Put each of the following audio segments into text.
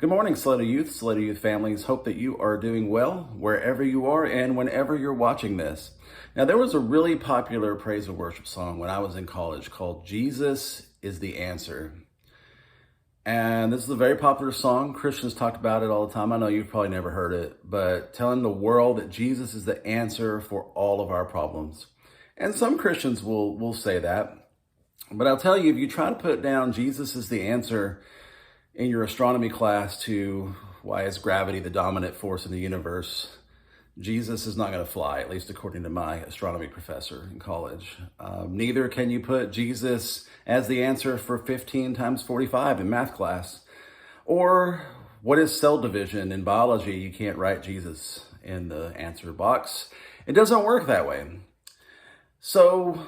Good morning, Salato Youth families. Hope that you are doing well wherever you are and whenever you're watching this. Now, there was a really popular praise and worship song when I was in college called Jesus is the Answer. And this is a very popular song. Christians talk about it all the time. I know you've probably never heard it, but telling the world that Jesus is the answer for all of our problems. And some Christians will say that. But I'll tell you, if you try to put down Jesus is the answer in your astronomy class to why is gravity the dominant force in the universe, Jesus is not going to fly, at least according to my astronomy professor in college. Neither can you put Jesus as the answer for 15 times 45 in math class. Or what is cell division in biology? You can't write Jesus in the answer box. It doesn't work that way. So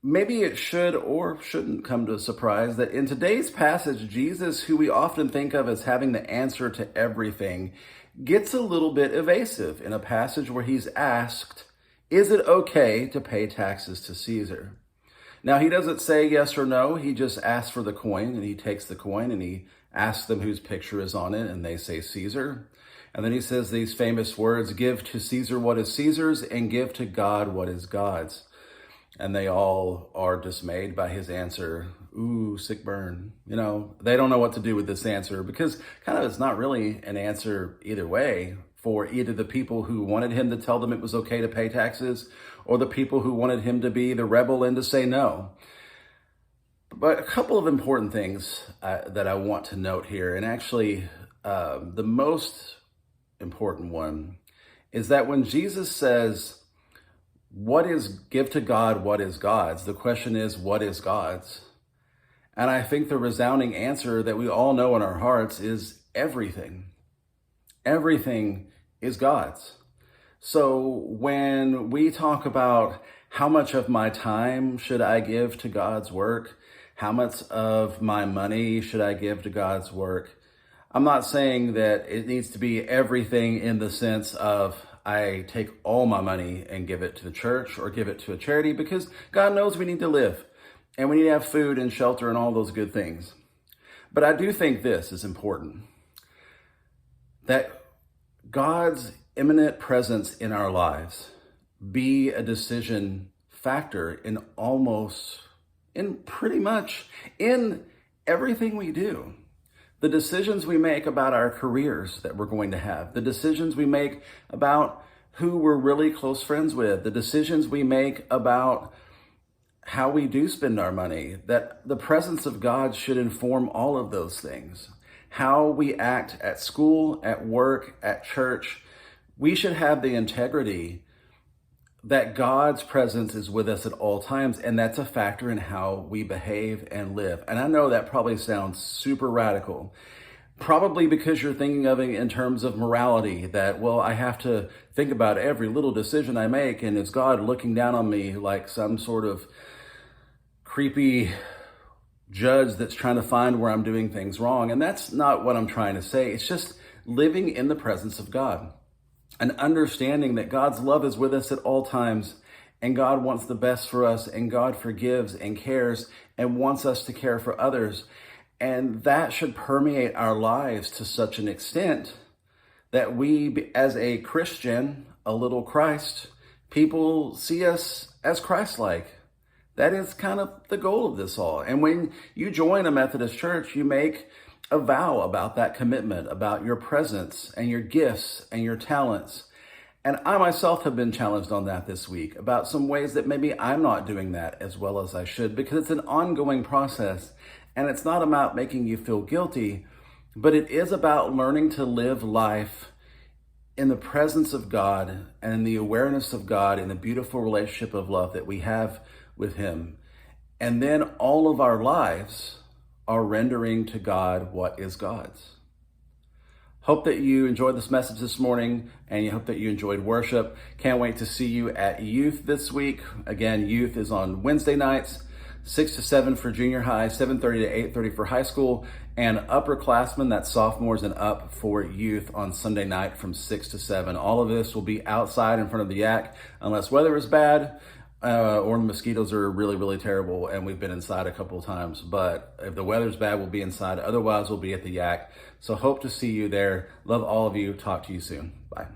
maybe it should or shouldn't come to a surprise that in today's passage, Jesus, who we often think of as having the answer to everything, gets a little bit evasive in a passage where he's asked, is it okay to pay taxes to Caesar? Now, he doesn't say yes or no. He just asks for the coin, and he takes the coin and he asks them whose picture is on it, and they say Caesar. And then he says these famous words, give to Caesar what is Caesar's and give to God what is God's. And they all are dismayed by his answer. Ooh, sick burn. They don't know what to do with this answer because it's not really an answer either way for either the people who wanted him to tell them it was okay to pay taxes or the people who wanted him to be the rebel and to say no. But a couple of important things that I want to note here, and actually the most important one is that when Jesus says, what is give to God, what is God's? The question is, what is God's? And I think the resounding answer that we all know in our hearts is everything. Everything is God's. So when we talk about how much of my time should I give to God's work, how much of my money should I give to God's work, I'm not saying that it needs to be everything in the sense of I take all my money and give it to the church or give it to a charity, because God knows we need to live and we need to have food and shelter and all those good things. But I do think this is important, that God's imminent presence in our lives be a decision factor in pretty much in everything we do. The decisions we make about our careers that we're going to have, the decisions we make about who we're really close friends with, the decisions we make about how we do spend our money, that the presence of God should inform all of those things. How we act at school, at work, at church, we should have the integrity that God's presence is with us at all times, and that's a factor in how we behave and live. And I know that probably sounds super radical, probably because you're thinking of it in terms of morality, that, well, I have to think about every little decision I make, and is God looking down on me like some sort of creepy judge that's trying to find where I'm doing things wrong? And that's not what I'm trying to say. It's just living in the presence of God. An understanding that God's love is with us at all times, and God wants the best for us, and God forgives and cares and wants us to care for others. And that should permeate our lives to such an extent that we, as a Christian, a little Christ, people see us as Christ-like. That is kind of the goal of this all. And when you join a Methodist church, you make a vow about that commitment, about your presence and your gifts and your talents. And I myself have been challenged on that this week about some ways that maybe I'm not doing that as well as I should, because it's an ongoing process and it's not about making you feel guilty, but it is about learning to live life in the presence of God and in the awareness of God in the beautiful relationship of love that we have with Him. And then all of our lives are rendering to God what is God's. Hope that you enjoyed this message this morning, and you hope that you enjoyed worship. Can't wait to see you at youth this week. Again, youth is on Wednesday nights, 6 to 7 for junior high, 7:30 to 8:30 for high school, and upperclassmen, that's sophomores and up, for youth on Sunday night from 6 to 7. All of this will be outside in front of the Yak unless weather is bad. or the mosquitoes are really, really terrible, and we've been inside a couple of times. But if the weather's bad, we'll be inside. Otherwise, we'll be at the Yak. So hope to see you there. Love all of you. Talk to you soon. Bye.